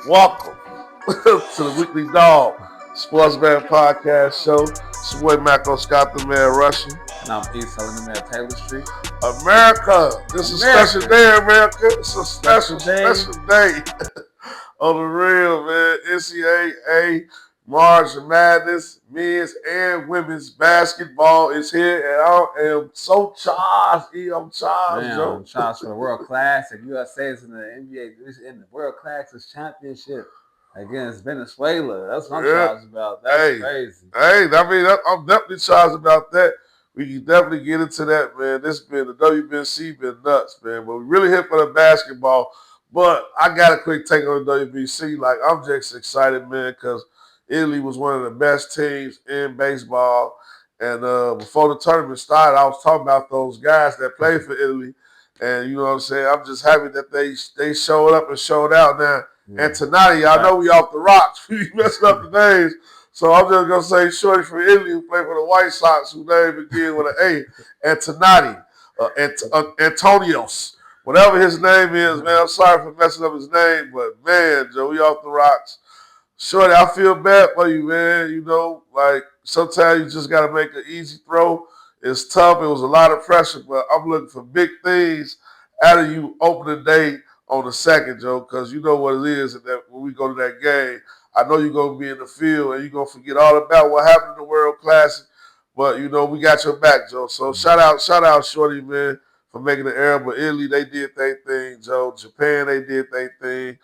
Welcome to the Weekly Dog Sportsman Podcast Show. It's your boy Macko Scott, the man Russian. And I'm East selling the man Taylor Street. America, this is a special day, America. It's a special day on the real, man. NCAA March Madness, men's and women's basketball is here, and I am so charged. I'm charged, man, Joe. I'm charged for the World Classic. USA is in the NBA in the World Classic Championship against Venezuela. That's what I'm charged about. That's crazy. Hey, I mean, I'm definitely charged about that. We can definitely get into that, man. The WBC been nuts, man. But we really hit for the basketball. But I got a quick take on the WBC. Like, I'm just excited, man, because Italy was one of the best teams in baseball. And before the tournament started, I was talking about those guys that played for Italy. And you know what I'm saying? I'm just happy that they showed up and showed out now. And tonight, y'all know we off the rocks. We messing up the names. So I'm just going to say shorty from Italy who played for the White Sox, whose name begins with an A, Antonati, Antonios, whatever his name is, man. I'm sorry for messing up his name, but, man, Joe, we off the rocks. Shorty, I feel bad for you, man. You know, like, sometimes you just got to make an easy throw. It's tough. It was a lot of pressure, but I'm looking for big things out of you opening day on the second, Joe, because you know what it is that when we go to that game, I know you're going to be in the field and you're going to forget all about what happened in the World Classic, but, you know, we got your back, Joe. So shout out, Shorty, man, for making the error. But Italy, they did their thing, Joe. Japan, they did their thing.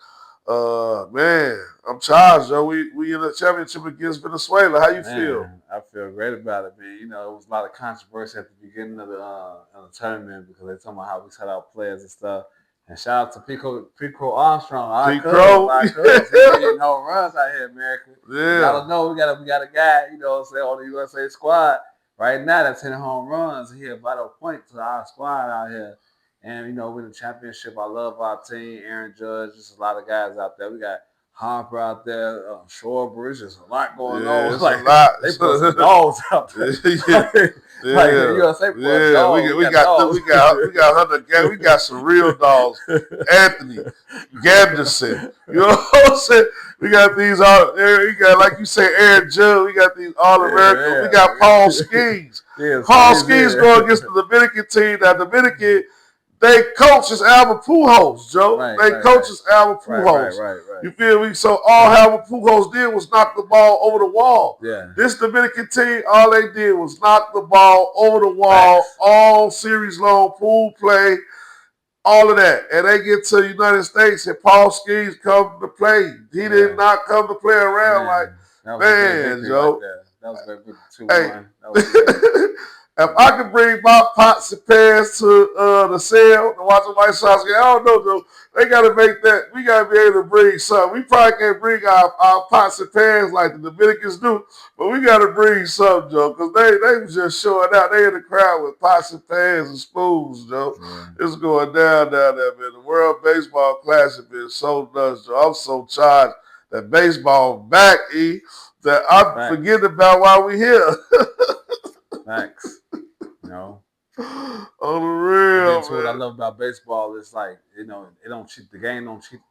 Man, I'm charged, Joe. We in the championship against Venezuela. How you feel? I feel great about it, man. You know, it was a lot of controversy at the beginning of the tournament because they talking about how we set out players and stuff. And shout out to Pico Armstrong. Pico, he's getting home runs out here in America. Yeah. You gotta know we got a guy, you know, say on the USA squad right now that's hitting home runs. He a vital point to our squad out here. And you know, we're in the championship. I love our team. Aaron Judge, just a lot of guys out there. We got Harper out there, Schwarber. It's just a lot going on. It's like a lot. They put some dogs out there. Like the USA we got Hunter. We got some real dogs. Anthony Ganderson. You know what I'm saying? We got these all. We got, like you say, Aaron Judge. We got these all American. We got Paul Skeens. Paul Skeens going against the Dominican team. Now Dominican. They coach is Albert Pujols, Joe. Coach is Albert Pujols. Right. You feel me? So all Albert Pujols did was knock the ball over the wall. Yeah. This Dominican team, all they did was knock the ball over the wall, all series long, pool play, all of that. And they get to the United States and Paul Skeens come to play. He did not come to play around Joe. That was very good too. Hey. If I could bring my pots and pans to the sale to watch the White Sox game, I don't know, though. They got to make that. We got to be able to bring something. We probably can't bring our pots and pans like the Dominicans do, but we got to bring something, Joe, because they was just showing out. They in the crowd with pots and pans and spoons, Joe. It's going down there, man. The World Baseball Classic is so nuts, Joe. I'm so charged that baseball back, that I'm forgetting about why we here. Thanks. You know, on the real, man. What I love about baseball is like, you know, it don't cheat. The game don't cheat.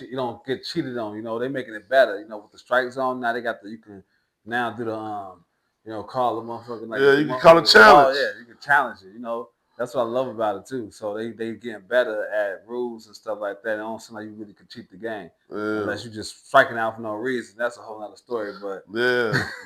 You don't get cheated on. You know, they making it better. You know, with the strike zone now, they got you can now do the you know, call the motherfucker like you can call a challenge. You can challenge it. You know, that's what I love about it too. So they getting better at rules and stuff like that. It don't seem like you really can cheat the game unless you just striking out for no reason. That's a whole other story. But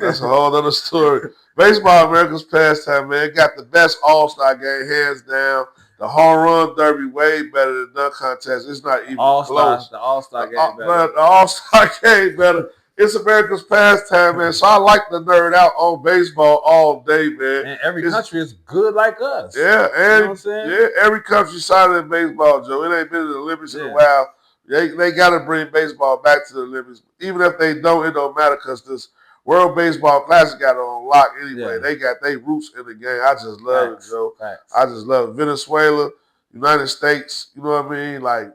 that's a whole other story. Baseball, America's pastime, man. Got the best All-Star game, hands down. The home run derby way better than dunk contest. It's not even close. The All-Star game better. The All-Star game better. It's America's pastime, man. So I like to nerd out on baseball all day, man. And every country is good like us. Yeah, and you know what I'm saying? Every country sided in baseball, Joe. It ain't been in the Olympics in a while. They got to bring baseball back to the Olympics. Even if they don't, it don't matter because this World Baseball Classic got it on lock anyway. They got their roots in the game. I just love it, Joe. I just love it. Venezuela, United States, you know what I mean? Like,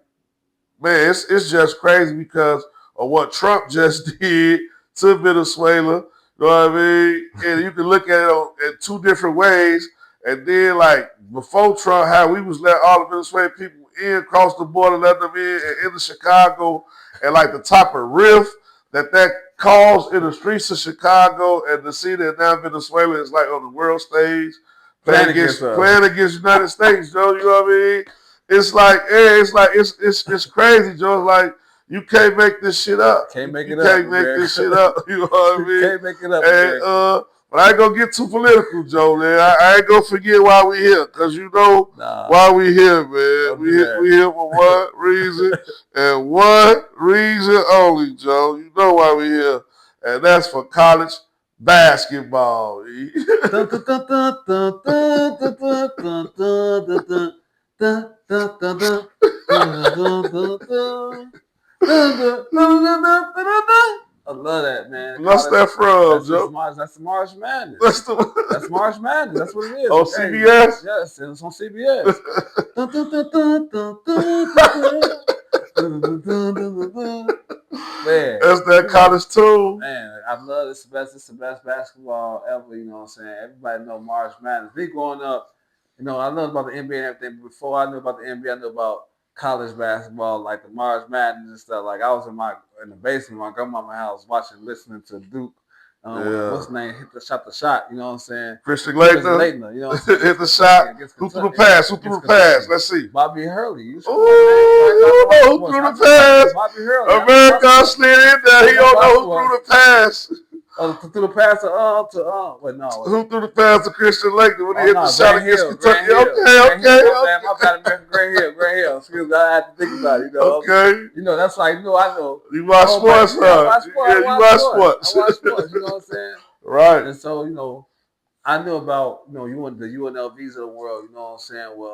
man, it's just crazy because of what Trump just did to Venezuela. You know what I mean? And you can look at it in two different ways. And then, like, before Trump, how we was letting all the Venezuelan people in across the border, letting them in into Chicago, and like the type of rift that caused in the streets of Chicago, and to see that now Venezuela is like on the world stage playing against United States, Joe. You know what I mean? It's like, it's crazy, Joe. It's like you can't make this shit up. Can't make you it can't up, make man. this shit up. You know what I mean? Can't make it up, and, but I ain't gonna get too political, Joe, man. I ain't gonna forget why we here, because you know why we here, man. We here for one reason and one reason only, Joe. You know why we here, and that's for college basketball. I love that, man. What's that from, Joe? That's March Madness. That's March Madness. That's what it is. On CBS? Yes, and it's on CBS. Man, that's that college tune. Man, I love this. It's the best basketball ever. You know what I'm saying? Everybody know March Madness. Me growing up, you know, I know about the NBA and everything. Before I knew about the NBA, I knew about college basketball, like the March Madness and stuff. Like I was in the basement of my grandmama's house listening to Duke. What's his name? Shot the shot. You know what I'm saying? Christian Laettner. You know what I'm saying? Hit the shot. Who threw the pass? Let's see. Bobby Hurley. Who threw the pass? Bobby Hurley. America slid in there. He don't know who threw the pass. Threw the pass but no. Who threw the pass to Christian Laettner when he hit the shot against Kentucky? Okay. My bad, American Grant Hill. Excuse me, I had to think about it. You know? Okay. You know, that's like, I know. You watch sports, huh? Yeah, you watch sports. I watch sports, you know what I'm saying? Right. And so, you know, I knew about, you know, the UNLVs of the world, you know what I'm saying, with,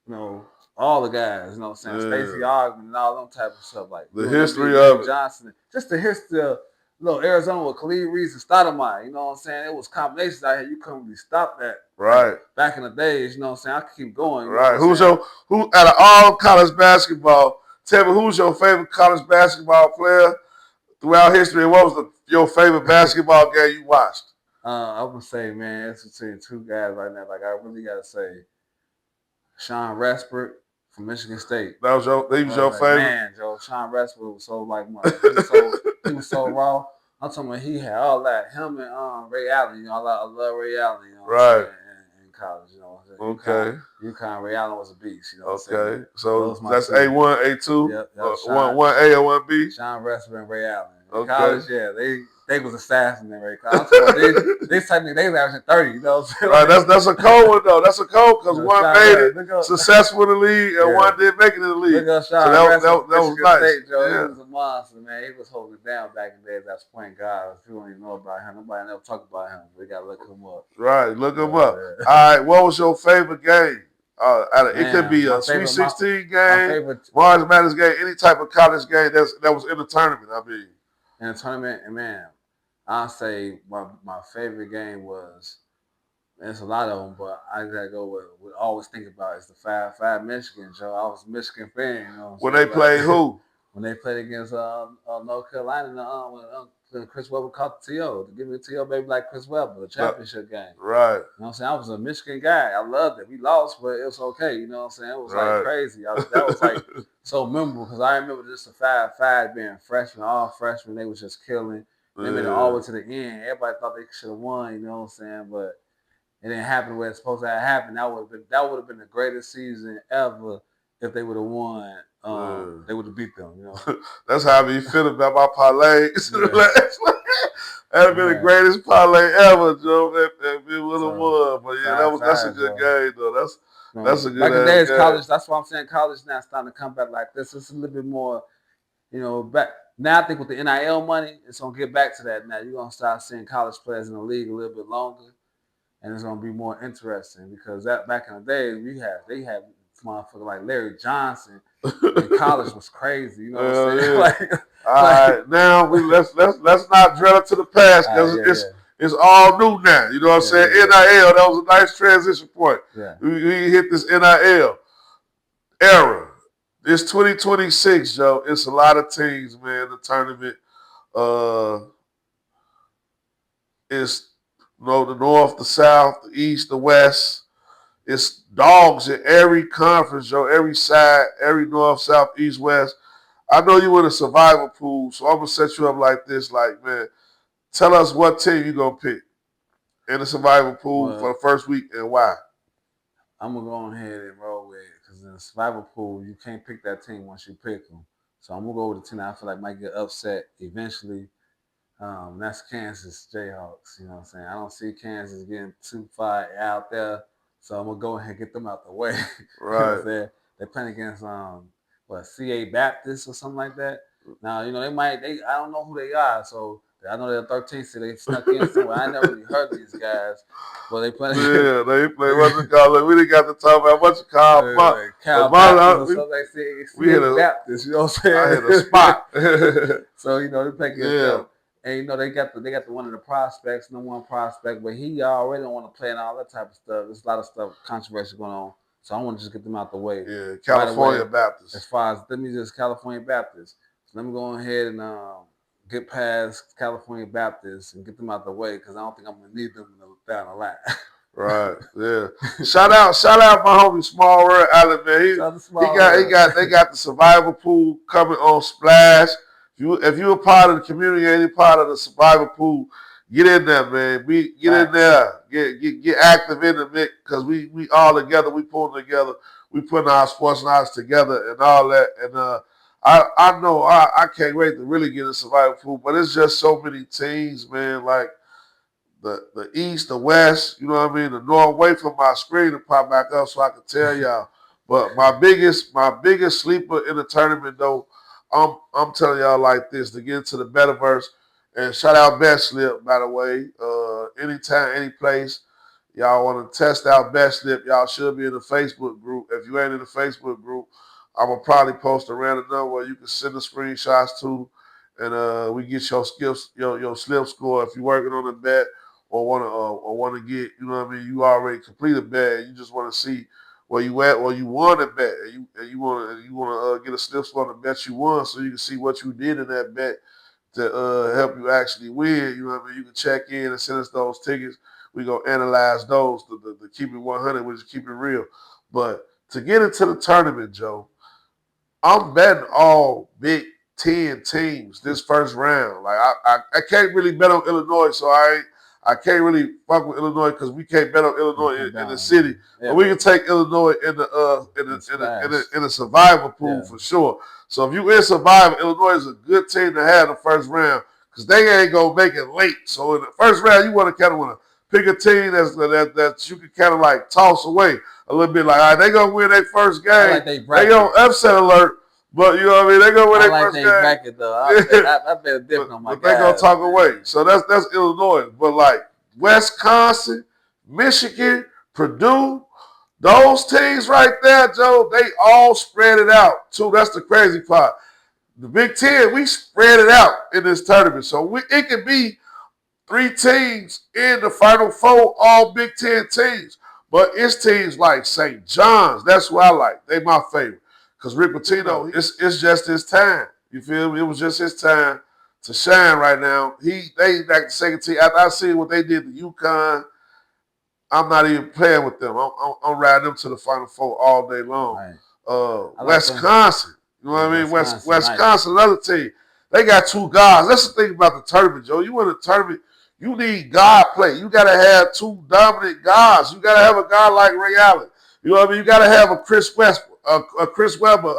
you know, all the guys, you know what I'm saying, Stacey Augman and all them type of stuff. Like the history of it. Johnson. Just the history of Arizona with Khalid Reeves and Stoudemire, you know what I'm saying? It was combinations out here. You couldn't really stop that. Right. Like, back in the days, you know what I'm saying? I could keep going. Right. Who out of all college basketball, tell me who's your favorite college basketball player throughout history, and what was your favorite basketball game you watched? I would say, man, it's between two guys right now. Like, I really got to say, Sean Respert from Michigan State. He was your favorite? Man, Joe, Sean Respert was so, like, he was so raw. I'm talking about he had all that. Him and Ray Allen, you know, I love Ray Allen, you know what I'm saying? In college, you know what I'm saying? Okay. UConn, Ray Allen was a beast, you know what I'm saying? Okay. So that's A1, A2? Yep. 1A or 1B? Sean Respert and Ray Allen. In Okay. college, yeah, they was assassins in Ray College. They technically was averaging 30, you know what I'm saying? Right, that's a cold one, though. That's a cold, because one made it successful in the league and one didn't make it in the league. Look up So that was nice. State, Joe. He was a monster, man. He was holding it down back in the days as point guard. If you don't even know about him, nobody never talk about him. We got to look him up. Right, look him up. All right, what was your favorite game? It could be a Sweet 16 game, March Madness game, any type of college game that was in the tournament, I mean. In the tournament, and man, I'll say my favorite game was, there's a lot of them, but I gotta go with always think about is the 5-5 Michigan, Joe. I was a Michigan fan, you know. When they played who? When they played against North Carolina, when Chris Webber caught the TO to give me a TO, baby, like Chris Webber, the championship game. Right. You know what I'm saying? I was a Michigan guy. I loved it. We lost, but it was okay. You know what I'm saying? It was like crazy. That was like so memorable because I remember just the 5-5 being freshmen, all freshmen. They was just killing. They made it all the way to the end. Everybody thought they should have won. You know what I'm saying? But it didn't happen the way it's supposed to have happened. That would have been the greatest season ever if they would have won. They would have beat them. You know. That's how I be feeling about my parlays. That'd been the greatest parlay ever, Joe. That we would have won. But yeah, that's a good game, though. That's a good back in the days, game. college. That's why I'm saying college now starting to come back like this. It's a little bit more, you know, back now. I think with the NIL money, it's gonna get back to that. Now you're gonna start seeing college players in the league a little bit longer, and it's gonna be more interesting because that back in the days they had motherfucker like Larry Johnson in college was crazy. You know what I'm saying? Yeah. All right, now let's not drill it to the past because it's all new now. You know what I'm saying? NIL, that was a nice transition point. Yeah. We hit this NIL era. It's 2026, Joe. It's a lot of teams, man. The tournament is the north, the south, the east, the west. It's dogs in every conference, Joe, every side, every north, south, east, west. I know you in a survival pool, so I'm gonna set you up like this. Like, man, tell us what team you gonna pick in the survival pool for Well, the first week and why. I'm gonna go ahead and roll with it because in the survival pool, you can't pick that team once you pick them. So I'm gonna go with the team that I feel like might get upset eventually. That's Kansas Jayhawks. You know what I'm saying? I don't see Kansas getting too far out there, so I'm gonna go ahead and get them out the way. You know what I'm Right. saying? They're playing against CA Baptist or something like that. Now I don't know who they are, so I know they're 13, so they snuck in somewhere. I never really heard of these guys, but they play. Yeah, they play what's it called? We didn't got to talk about what you call Cal Baptist or something like we hit CA Baptist. You know what I'm I saying? hit a spot. So they play against Yeah. them. And they got the one of the prospects, no one prospect, but he already don't want to play and all that type of stuff. There's a lot of stuff, controversy going on. So I want to just get them out the way. Yeah, California Baptist. As far as let me just California Baptist. So let me go ahead and get past California Baptist and get them out the way because I don't think I'm gonna need them down the line. Right. Yeah. Shout out my homie Small World Allen, man. They got the survival pool coming on Splash. If you a part of the community, any part of the survival pool, get in there, man. Get in there. Get active in the mix because we all together, we pulling together, we putting our sports knowledge together and all that. And I know I can't wait to really get in survival pool, but it's just so many teams, man, like the east, the west, you know what I mean, the north. Wait for my screen to pop back up so I can tell y'all. But my biggest sleeper in the tournament though, I'm telling y'all like this to get into the metaverse. And shout out Best Slip, by the way. Anytime, any place, y'all want to test out Best Slip, y'all should be in the Facebook group. If you ain't in the Facebook group, I'm gonna probably post a random number where you can send the screenshots to, and we get your skills, your slip score if you're working on a bet or want to get, you know what I mean, you already complete a bet and you just want to see where you at or you won a bet and you want to get a slip score on the bet you won so you can see what you did in that bet to help you actually win. You know what I mean? You can check in and send us those tickets. We gonna analyze those to keep it 100, which is keep it real. But to get into the tournament, Joe, I'm betting all Big Ten teams this first round. Like I can't really bet on Illinois, so I can't really fuck with Illinois because we can't bet on Illinois in the city. Yeah. But we can take Illinois in the survival pool for sure. So if you in survival, Illinois is a good team to have in the first round because they ain't gonna make it late. So in the first round, you want to pick a team that you can kind of like toss away a little bit. Like, all right, they gonna win their first game. Like they gonna upset alert. But you know what I mean? They gonna win their first game. Bracket though. I bet different on my but they gonna talk away. So that's Illinois. But like Wisconsin, Michigan, Purdue, those teams right there, Joe, they all spread it out too. That's the crazy part. The Big Ten, we spread it out in this tournament. So it can be 3 teams in the Final Four, all Big Ten teams. But it's teams like St. John's. That's what I like. They my favorite. Because Rick Pitino, it's just his time. You feel me? It was just his time to shine right now. They like the second team. After I see what they did to UConn, I'm not even playing with them. I'm riding them to the Final Four all day long. Right. Wisconsin, you know what I mean? Wisconsin, another team. They got 2 guards. That's the thing about the tournament, Joe. You in the tournament, you need guard play. You got to have 2 dominant guards. You got to have a guy like Ray Allen. You know what I mean? You got to have a Chris Westbrook. Chris Webber,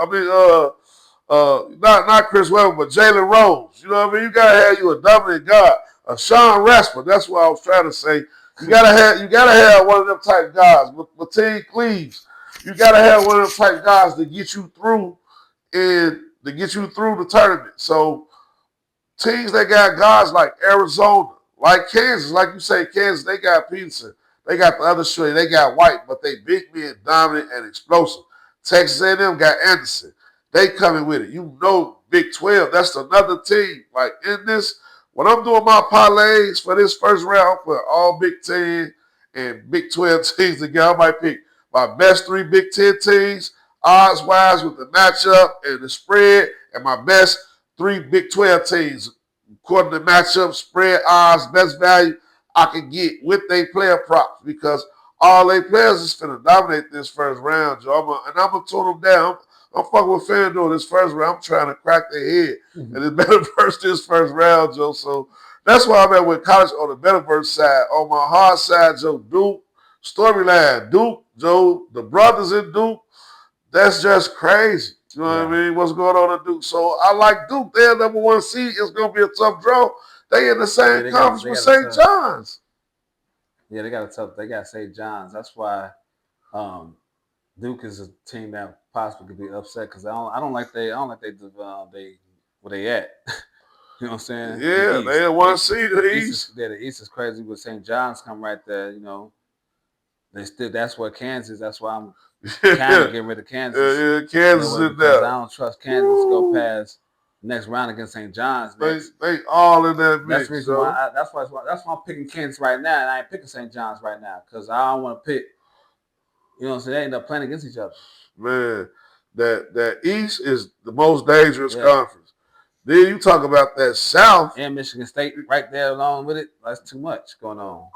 not Chris Webber, but Jalen Rose. You know what I mean? You gotta have you a dominant guard, a Sean Rasper. That's what I was trying to say. You gotta have one of them type guys. Mateen Cleaves. You gotta have one of them type guys to get you through the tournament. So teams that got guys like Arizona, like Kansas, like you say, Kansas, they got Peterson. They got the other shorty. They got White, but they big men, dominant and explosive. Texas A&M got Anderson. They coming with it. You know Big 12, that's another team. Like in this, when I'm doing my parlays for this first round for all Big 10 and Big 12 teams together, I might pick my best 3 Big 10 teams, odds-wise with the matchup and the spread, and my best 3 Big 12 teams. According to matchup, spread, odds, best value I can get with their player props because all they players is finna dominate this first round, Joe. I'm gonna tune them down. I'm fucking with FanDuel this first round. I'm trying to crack their head. Mm-hmm. And it's Betterverse this first round, Joe. So that's why I'm at with college on the Betterverse side. On my hard side, Joe, Duke, storyline, Duke, Joe, the brothers in Duke, that's just crazy. You know what I mean? What's going on in Duke? So I like Duke. They're number 1 seed. It's going to be a tough draw. They in the same conference with St. John's. Yeah, they got St. John's. That's why Duke is a team that possibly could be upset because I don't like where they at. You know what I'm saying? Yeah, they in 1 seed in the East. The East is crazy, but St. John's come right there. You know, that's where Kansas. That's why I'm kind of getting rid of Kansas. Yeah, Kansas in there. I don't trust Kansas to go past next round against St. John's. They all in that mix. That's the reason why. That's why I'm picking Kansas right now, and I ain't picking St. John's right now because I don't want to pick. You know what I'm saying? They end up playing against each other. Man, that East is the most dangerous conference. Then you talk about that South. And Michigan State right there along with it. That's too much going on.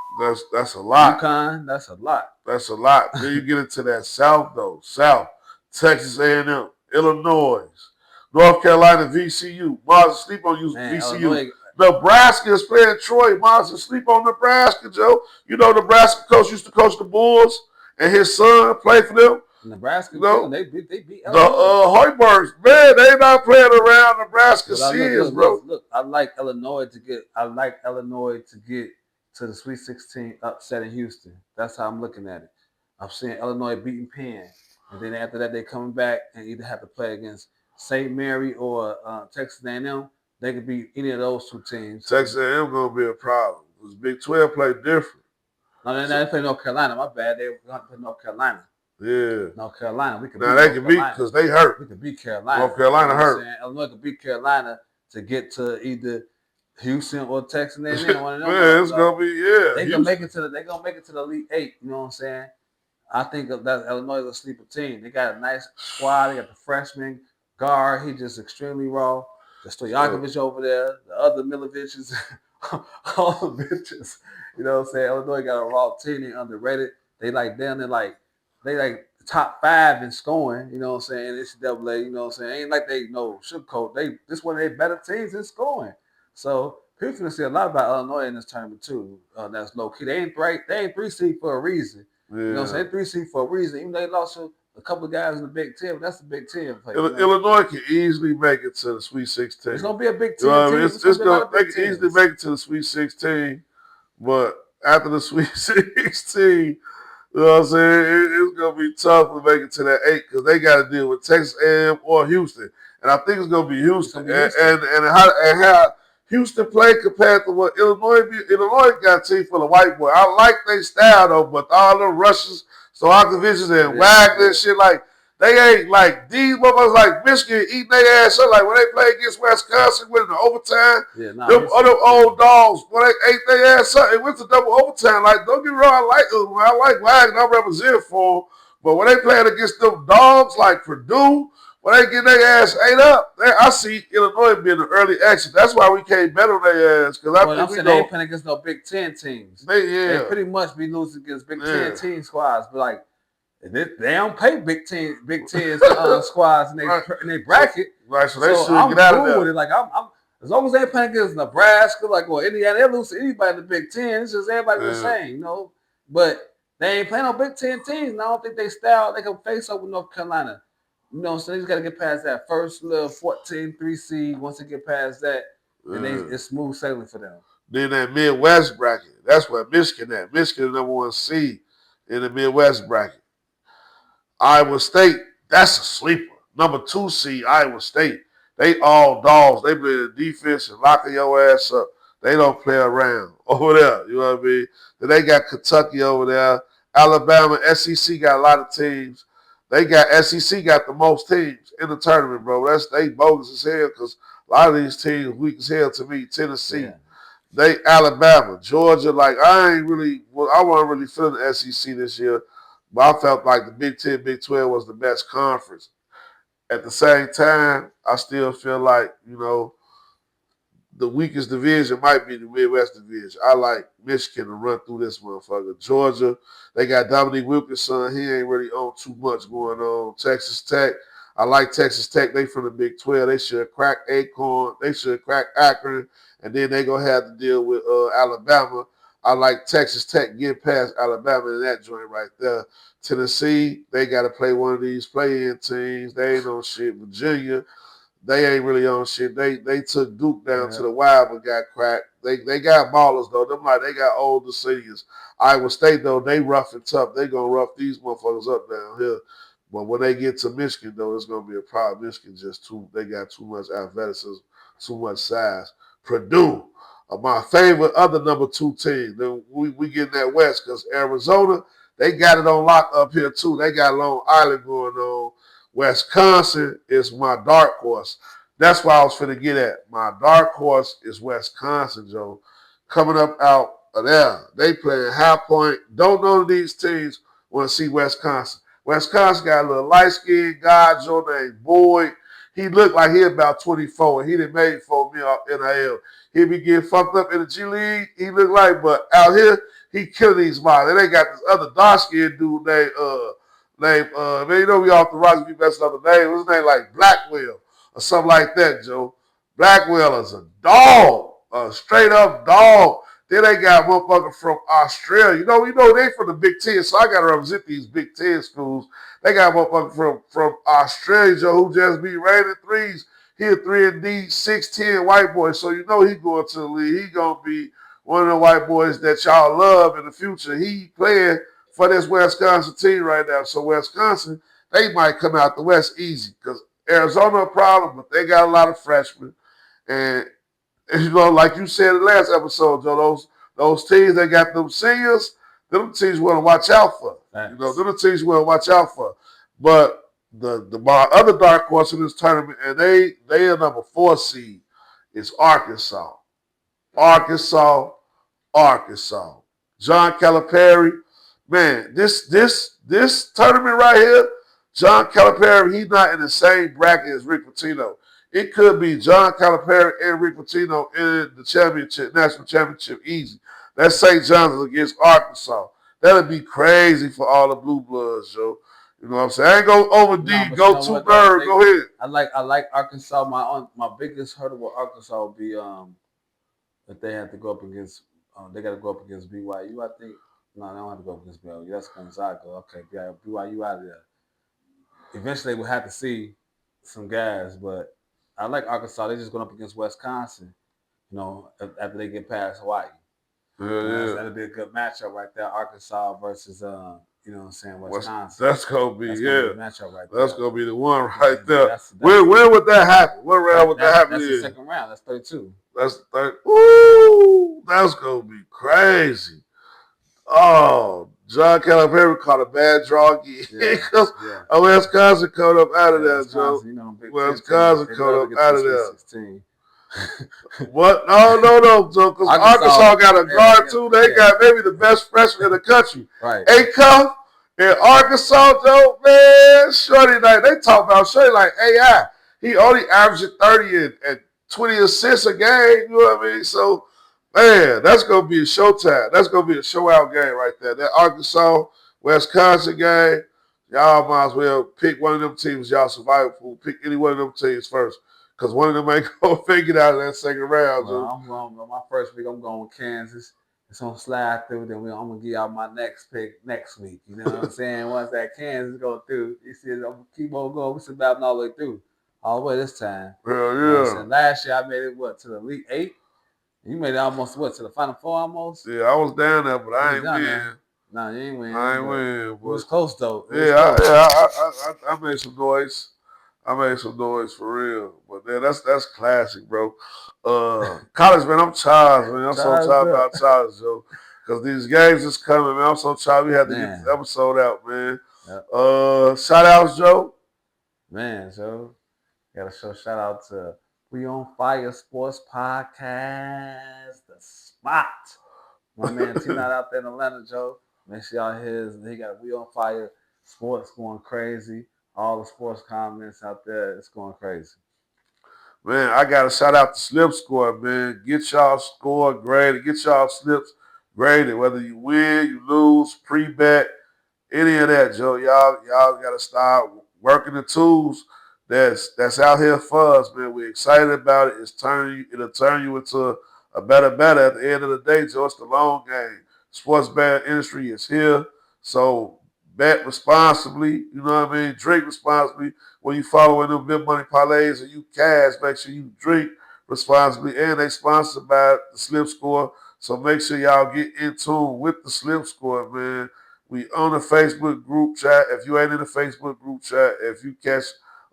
That's a lot. UConn, that's a lot. That's a lot. Then you get into that South, though. South, Texas A&M, Illinois, North Carolina, VCU. Mars sleep on VCU. Illinois. Nebraska is playing Troy. Mars sleep on Nebraska, Joe. You know Nebraska coach used to coach the Bulls, and his son played for them. Nebraska, they beat the Hoibergs, man. They not playing around Nebraska series, bro. Look, I like Illinois to get to the Sweet 16 upset in Houston. That's how I'm looking at it. I'm seeing Illinois beating Penn, and then after that they coming back and either have to play against St. Mary or Texas A&M. They could beat any of those two teams. Texas A&M gonna be a problem because Big 12 play different. No, they play North Carolina. My bad. They going to play North Carolina. Yeah. North Carolina. We can now they can beat because they hurt. We can beat Carolina. North Carolina hurt. Illinois can beat Carolina to get to either Houston or Texas. Man, it's gonna be They gonna make it to the Elite Eight. You know what I'm saying? I think that Illinois is a sleeper team. They got a nice squad. They got the freshman guard. He just extremely raw. The Stojakovic over there. The other Miloviches. All the bitches. You know what I'm saying? Illinois got a raw team. They underrated. They like top 5 in scoring. You know what I'm saying? NCAA. You know what I'm saying? Ain't like they sugarcoat. This one of their better teams in scoring. So people gonna see a lot about Illinois in this tournament too. That's low key. They ain't 3 seed for a reason. Yeah. You know what I'm saying? 3 seed for a reason. Even though they lost a couple of guys in the Big Ten, but that's the Big Ten play. Illinois can easily make it to the Sweet 16. It's gonna be a Big Ten. They can easily make it to the Sweet 16, but after the Sweet 16. You know what I'm saying? It's going to be tough to make it to that 8 because they got to deal with Texas A&M or Houston. And I think it's going to be Houston. And how Houston played compared to what Illinois be. Illinois got a team full of white boys. I like their style, though, but all the rushes, Stojakovic and Wagner and shit, like, they ain't like these motherfuckers like Michigan eating their ass up. Like when they play against Wisconsin, went into overtime. Them other old dogs, when they ate their ass up, it went to double overtime. Like, don't get me wrong, I like Wagner, I represent for them. But when they playing against them dogs like Purdue, when they get their ass ate up, I see Illinois being an early action. That's why we can't bet on their ass. Because they ain't playing against no Big Ten teams. They pretty much be losing against Big Ten team squads. But like, they don't pay Big Ten squads in their bracket. Right, so they should get out of there. With it. Like I'm as long as they playing against Nebraska, like or Indiana, they lose to anybody in the Big Ten. It's just everybody the same, you know. But they ain't playing no Big Ten teams, and I don't think they can face up with North Carolina. You know, so they just got to get past that first little 14-3 seed. Once they get past that, then it's smooth sailing for them. Then that Midwest bracket, that's where Michigan at. Michigan is number 1 seed in the Midwest bracket. Iowa State, that's a sleeper. Number 2 seed, Iowa State. They all dogs. They play the defense and locking your ass up. They don't play around over there. You know what I mean? Then they got Kentucky over there. Alabama, SEC got a lot of teams. SEC got the most teams in the tournament, bro. They bogus as hell because a lot of these teams weak as hell to me. Tennessee, they Alabama, Georgia. Like I wasn't really feeling the SEC this year. But I felt like the Big 10, Big 12 was the best conference. At the same time, I still feel like, you know, the weakest division might be the Midwest division. I like Michigan to run through this motherfucker. Georgia, they got Dominique Wilkinson. He ain't really on too much going on. Texas Tech, I like Texas Tech. They from the Big 12. They should crack Acorn. They should crack Akron. And then they going to have to deal with Alabama. I like Texas Tech getting past Alabama in that joint right there. Tennessee, they got to play one of these play-in teams. They ain't on shit. Virginia, they ain't really on shit. They took Duke down to the wire but got cracked. They got ballers though. Them like they got older seniors. Iowa State though, they rough and tough. They gonna rough these motherfuckers up down here. But when they get to Michigan though, it's gonna be a problem. Michigan they got too much athleticism, too much size. Purdue, my favorite other number 2 team. Then we get in that West because Arizona, they got it on lock up here too. They got Long Island going on. Wisconsin is my dark horse. That's why I was finna get at. My dark horse is Wisconsin, Joe. Coming up out of there. They playing high point. Don't know these teams want to see Wisconsin. Wisconsin got a little light-skinned guy, Joe, named Boyd. He looked like he about 24, and he done made for me off NIL. He be getting fucked up in the G League. He look like, but out here, he killing these minds. And they got this other dark-skinned dude named man, you know we off the rocks, we messing up the name. What's his name? Like Blackwell or something like that, Joe. Blackwell is a dog, a straight up dog. Then they got motherfucker from Australia. You know they from the Big Ten, so I gotta represent these Big Ten schools. They got motherfucker from Australia, Joe, who just be raining threes. He a 3-and-D, 6'10" white boy, so you know he going to the league. He gonna be one of the white boys that y'all love in the future. He playing for this Wisconsin team right now. So Wisconsin, they might come out the West easy because Arizona a problem, but they got a lot of freshmen. And you know, like you said in the last episode, Joe, those teams that got them seniors, them teams want to watch out for. Thanks. You know, them teams you want to watch out for. But my other dark horse in this tournament, and they are number 4 seed, is Arkansas. Arkansas. John Calipari, man, this tournament right here, John Calipari, he's not in the same bracket as Rick Pitino. It could be John Calipari and Rick Pitino in the championship, national championship, easy. That's St. John's against Arkansas. That'd be crazy for all the blue bloods, Joe. You know what I'm saying? I ain't go over D, go too nerd. Go ahead. I like Arkansas. My biggest hurdle with Arkansas would be if they have to go up against they got to go up against BYU. I think no, they don't have to go up against BYU. That's Gonzaga. Okay, yeah, BYU out of there. Eventually, we'll have to see some guys, but I like Arkansas. They're just going up against Wisconsin. You know, after they get past Hawaii. Yeah. That'll be a good matchup right there. Arkansas versus you know what I'm saying, Wisconsin. That's gonna be a matchup right there. That's gonna be the one right there. Where would that happen? What round would that happen? That's the second round. That's 32. That's the third. Ooh, that's gonna be crazy. Oh, John Calipari caught a bad draw again because Wisconsin caught up out of there, Joe. You know, Wisconsin caught up out of there. What? No, Joe. Because Arkansas got a guard too. They got maybe the best freshman in the country. Right. A-Cuff in Arkansas, Joe. Man, Shorty like they talk about Shorty like AI. He only averaging 30 and 20 assists a game. You know what I mean? So, man, that's gonna be a showtime. That's gonna be a show-out game right there. That Arkansas Wisconsin game. Y'all might as well pick one of them teams y'all survival for. Pick any one of them teams first. Because one of them ain't going to fake it out of that second round, Joe. I'm going my first week, I'm going with Kansas. It's going to slide through. Then I'm going to give y'all my next pick next week. You know what I'm saying? Once that Kansas go through, you see, I'm going to keep on going. We surviving all the way through. All the way this time. Hell yeah. Last year, I made it, to the Elite 8? You made it almost, to the Final 4 almost? Yeah, I was down there, but I ain't win. No, you ain't win. I ain't win. It was close, though. I made some noise. I made some noise for real. But man, that's classic, bro. College, man, I'm tired, man. I'm so tired about college, Joe. Because these games is coming, man. I'm so tired. We had to get this episode out, man. Yep. Shout outs, Joe. Man, Joe. Gotta shout out to We On Fire Sports Podcast, The Spot. My man T-Not out there in Atlanta, Joe. Make sure y'all hear he got We On Fire Sports going crazy. All the sports comments out there, it's going crazy. Man, I got to shout out to SlipScore, man. Get y'all score graded. Get y'all slips graded. Whether you win, you lose, pre-bet, any of that, Joe. Y'all gotta start working the tools that's out here for us, man. We're excited about it. It'll turn you into a better at the end of the day, Joe. It's the long game. Sports betting industry is here. So bet responsibly, you know what I mean? Drink responsibly. When you following them big money parlays and you cash, make sure you drink responsibly. And they sponsored by the Slip Score. So make sure y'all get in tune with the Slip Score, man. We on the Facebook group chat. If you ain't in the Facebook group chat, if you catch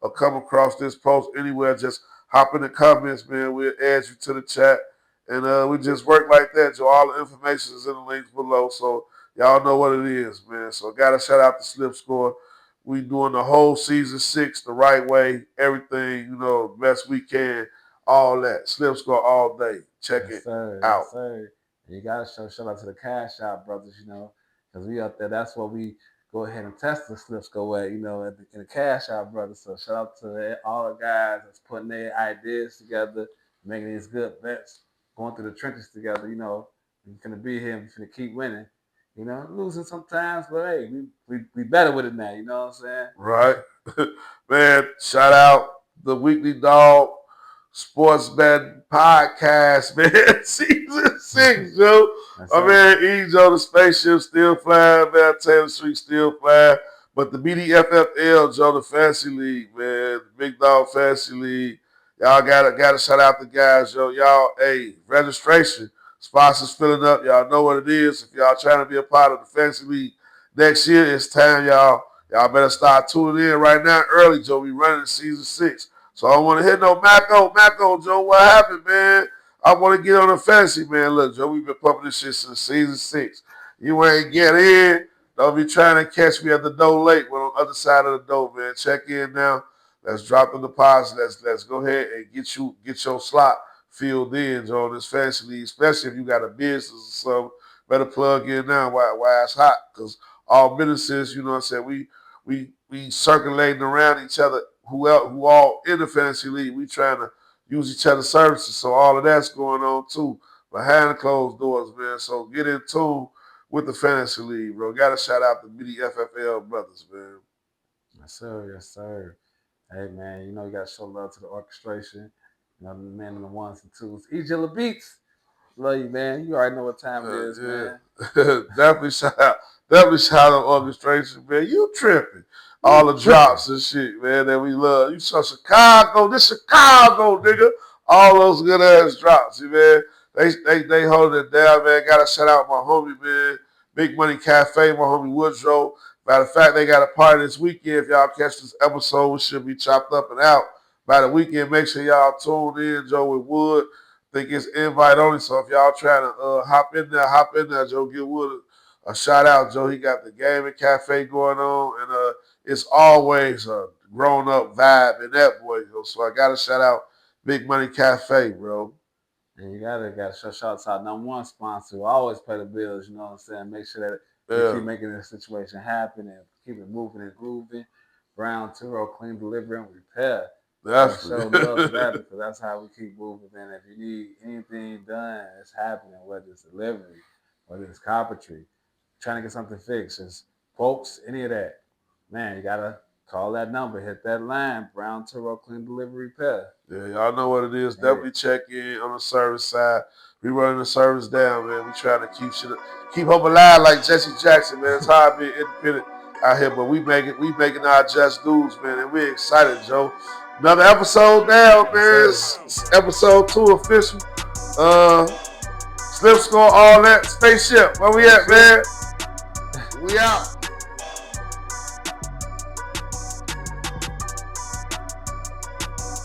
or come across this post anywhere, just hop in the comments, man. We'll add you to the chat. And we just work like that. So all the information is in the links below. So y'all know what it is, man. So gotta shout out to SlipScore. We doing the whole season 6 the right way. Everything, best we can. All that. SlipScore all day. Check Yes, it sir. out. Yes, sir. You gotta shout out to the cash out brothers, because we out there. That's what we go ahead and test the slips go at, in the cash out brothers. So shout out to all the guys that's putting their ideas together, making these good bets, going through the trenches together. We're gonna be here and we're gonna keep winning. Losing sometimes, but hey, we better with it now. You know what I'm saying? Right. Man, shout out the Weekly Dog Sports Bet Podcast, man. Season 6, Joe. My man E. Joe, the spaceship still flying, man. Taylor Street still flying. But the BDFFL, Joe, the Fantasy League, man. The Big Dog Fantasy League. Y'all gotta shout out the guys, Joe. Y'all, hey, registration. Sponsors filling up. Y'all know what it is. If y'all trying to be a part of the Fantasy League next year, it's time, y'all. Y'all better start tuning in right now early, Joe. We running season 6. So I don't want to hit no Macco, Joe. What happened, man? I want to get on the fantasy, man. Look, Joe, we've been pumping this shit since season 6. You ain't get in. Don't be trying to catch me at the door late. We're on the other side of the door, man. Check in now. Let's drop the deposit. Let's go ahead and get your slot filled in, Joe, in this fantasy league, especially if you got a business or something. Better plug in now while it's hot, because all businesses, you know what I'm saying, we circulating around each other who all in the fantasy league. We trying to use each other's services. So all of that's going on too. Behind the closed doors, man. So get in tune with the fantasy league, bro. Gotta shout out the BDFFL brothers, man. Yes, sir. Yes, sir. Hey, man, you got to show love to the orchestration. The men and the ones and twos. EJ Beats. Love you, man. You already know what time it is, man. Definitely shout out. Definitely shout out orchestration, man. You tripping. All the drops and shit, man, that we love. You saw Chicago, this Chicago, nigga. All those good ass drops, man. They hold it down, man. Gotta shout out my homie, man. Big Money Cafe, my homie Woodrow. Matter of fact, they got a party this weekend. If y'all catch this episode, it should be chopped up and out by the weekend. Make sure y'all tune in, Joe, with Wood. I think it's invite only. So if y'all trying to hop in there, Joe. Give Wood a shout out, Joe. He got the gaming cafe going on, and it's always a grown up vibe in that boy, Joe. So I gotta shout out Big Money Cafe, bro. And you gotta shout out to our number one sponsor who always pay the bills, you know what I'm saying? Make sure that we keep making this situation happen and keep it moving and grooving. Brown Turo, clean delivery and repair. Definitely. Show love to that, because that's how we keep moving. And if you need anything done, it's happening, whether it's delivery, whether it's carpentry, trying to get something fixed, just quotes, any of that. Man, you gotta call that number, hit that line, Brown Turo, clean delivery repair. Yeah, y'all know what it is. Definitely check in on the service side. We running the service down, man. We trying to keep hope alive like Jesse Jackson, man. It's hard being independent out here, but we making our just dues, man, and we're excited, Joe. Another episode down, man. It's episode 2 official. SlipScore, all that. Spaceship. Where we at, man? We out.